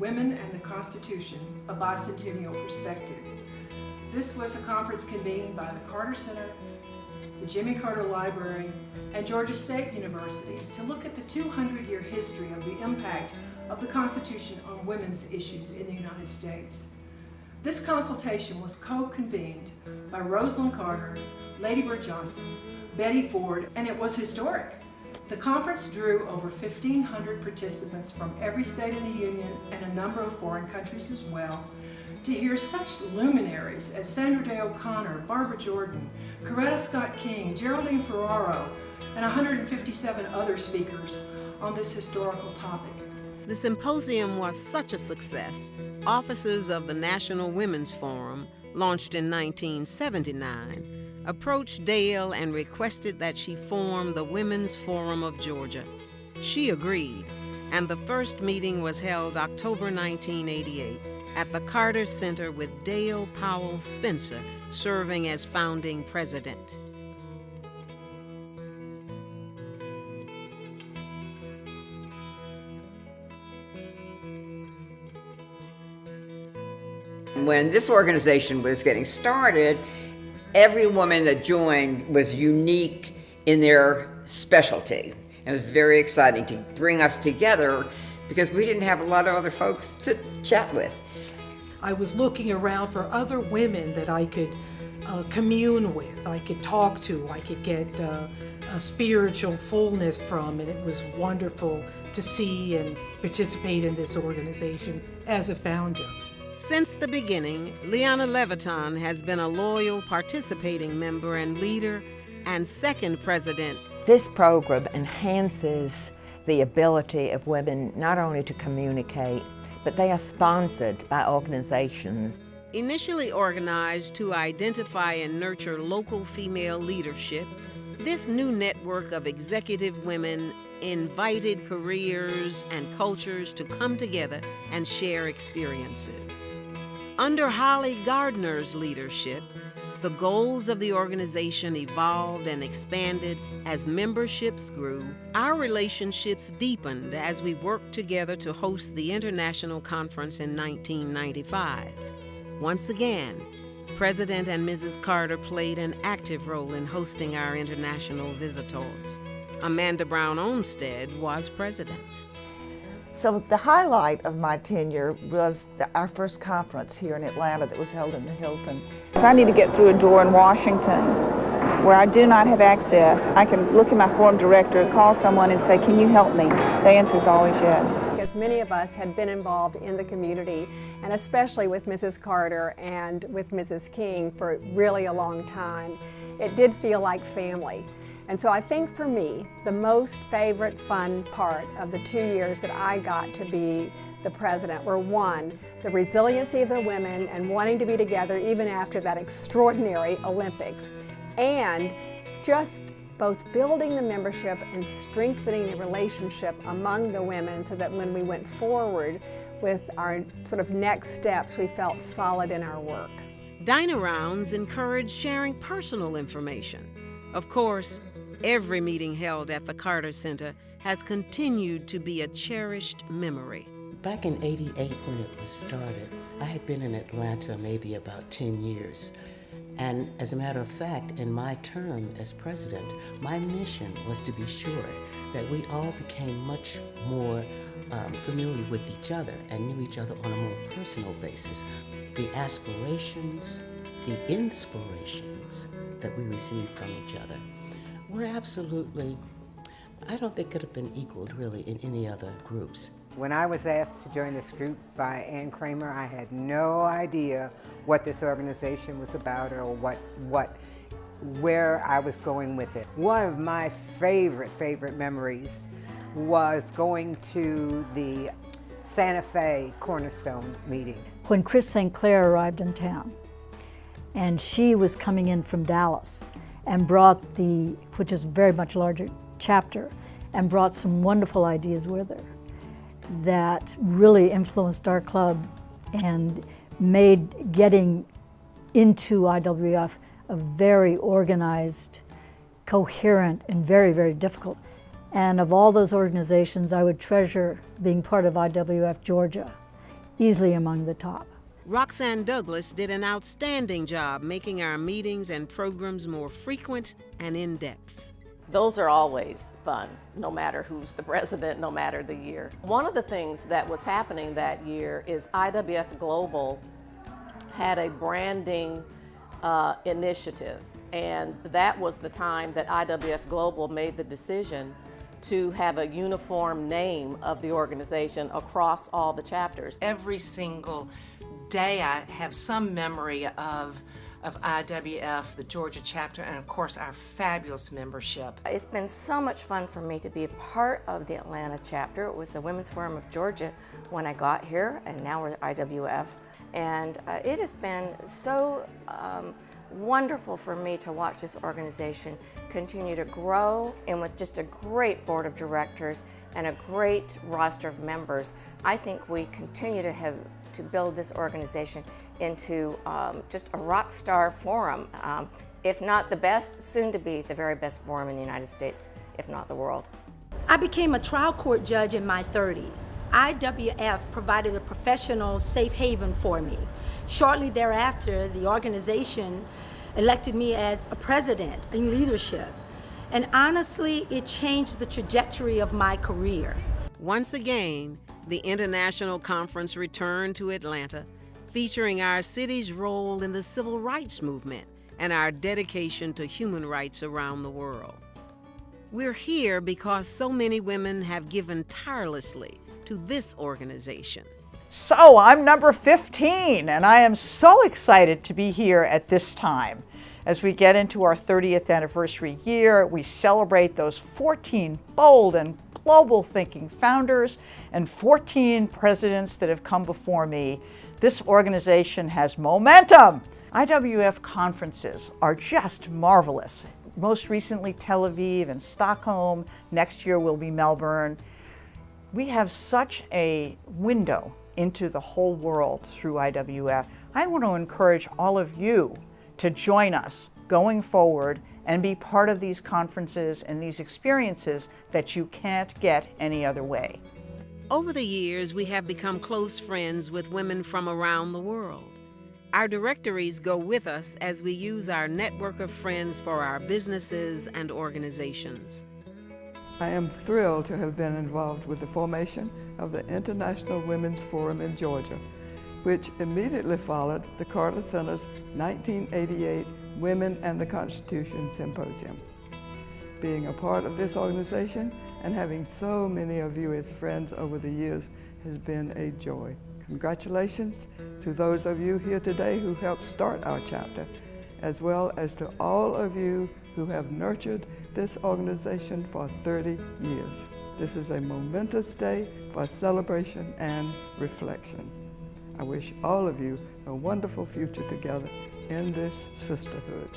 Women and the Constitution, a Bicentennial Perspective. This was a conference convened by the Carter Center, the Jimmy Carter Library, and Georgia State University to look at the 200-year history of the impact of the Constitution on women's issues in the United States. This consultation was co-convened by Rosalind Carter, Lady Bird Johnson, Betty Ford, and it was historic. The conference drew over 1,500 participants from every state in the Union and a number of foreign countries as well, to hear such luminaries as Sandra Day O'Connor, Barbara Jordan, Coretta Scott King, Geraldine Ferraro, and 157 other speakers on this historical topic. The symposium was such a success. Officers of the National Women's Forum, launched in 1979, approached Dale and requested that she form the Women's Forum of Georgia. She agreed, and the first meeting was held October 1988 at the Carter Center with Dale Powell Spencer serving as founding president. When this organization was getting started, every woman that joined was unique in their specialty. It was very exciting to bring us together because we didn't have a lot of other folks to chat with. I was looking around for other women that I could commune with, I could talk to, I could get a spiritual fullness from, and it was wonderful to see and participate in this organization as a founder. Since the beginning, Leanna Leviton has been a loyal participating member and leader and second president. This program enhances the ability of women not only to communicate, but they are sponsored by organizations. Initially organized to identify and nurture local female leadership, this new network of executive women invited careers and cultures to come together and share experiences. Under Holly Gardner's leadership, the goals of the organization evolved and expanded as memberships grew. Our relationships deepened as we worked together to host the International Conference in 1995. Once again, President and Mrs. Carter played an active role in hosting our international visitors. Amanda Brown Olmsted was president. So the highlight of my tenure was our first conference here in Atlanta that was held in the Hilton. If I need to get through a door in Washington where I do not have access, I can look at my forum director, call someone and say, can you help me? The answer is always yes. Because many of us had been involved in the community, and especially with Mrs. Carter and with Mrs. King for really a long time, it did feel like family. And so I think for me, the most favorite fun part of the 2 years that I got to be the president were, one, the resiliency of the women and wanting to be together even after that extraordinary Olympics, and just both building the membership and strengthening the relationship among the women so that when we went forward with our sort of next steps, we felt solid in our work. Dine-arounds encouraged sharing personal information. Of course, every meeting held at the Carter Center has continued to be a cherished memory. Back in '88 when it was started, I had been in Atlanta maybe about 10 years. And as a matter of fact, in my term as president, my mission was to be sure that we all became much more familiar with each other and knew each other on a more personal basis. The aspirations, the inspirations that we received from each other were absolutely, I don't think could have been equaled really in any other groups. When I was asked to join this group by Ann Kramer, I had no idea what this organization was about or where I was going with it. One of my favorite memories was going to the Santa Fe Cornerstone meeting. When Chris St. Clair arrived in town, and she was coming in from Dallas and brought which is a very much larger chapter, and brought some wonderful ideas with her that really influenced our club and made getting into IWF a very organized, coherent, and very, very difficult. And of all those organizations, I would treasure being part of IWF Georgia. easily among the top. Roxanne Douglas did an outstanding job making our meetings and programs more frequent and in-depth. Those are always fun, no matter who's the president, no matter the year. One of the things that was happening that year is IWF Global had a branding initiative, and that was the time that IWF Global made the decision to have a uniform name of the organization across all the chapters. Every single day I have some memory of IWF, the Georgia chapter, and of course our fabulous membership. It's been so much fun for me to be a part of the Atlanta chapter. It was the Women's Forum of Georgia when I got here, and now we're IWF. And it has been so wonderful for me to watch this organization continue to grow, and with just a great board of directors and a great roster of members. I think we continue to build this organization into just a rock star forum, if not the best, soon to be the very best forum in the United States, if not the world. I became a trial court judge in my 30s. IWF provided a professional safe haven for me. Shortly thereafter, the organization elected me as a president in leadership. And honestly, it changed the trajectory of my career. Once again, the International Conference returned to Atlanta, featuring our city's role in the civil rights movement and our dedication to human rights around the world. We're here because so many women have given tirelessly to this organization. So I'm number 15, and I am so excited to be here at this time. As we get into our 30th anniversary year, we celebrate those 14 bold and global thinking founders and 14 presidents that have come before me. This organization has momentum. IWF conferences are just marvelous. Most recently Tel Aviv and Stockholm. Next year will be Melbourne. We have such a window into the whole world through IWF. I want to encourage all of you to join us going forward and be part of these conferences and these experiences that you can't get any other way. Over the years, we have become close friends with women from around the world. Our directories go with us as we use our network of friends for our businesses and organizations. I am thrilled to have been involved with the formation of the International Women's Forum in Georgia, which immediately followed the Carter Center's 1988 Women and the Constitution Symposium. Being a part of this organization and having so many of you as friends over the years has been a joy. Congratulations to those of you here today who helped start our chapter, as well as to all of you who have nurtured this organization for 30 years. This is a momentous day for celebration and reflection. I wish all of you a wonderful future together in this sisterhood.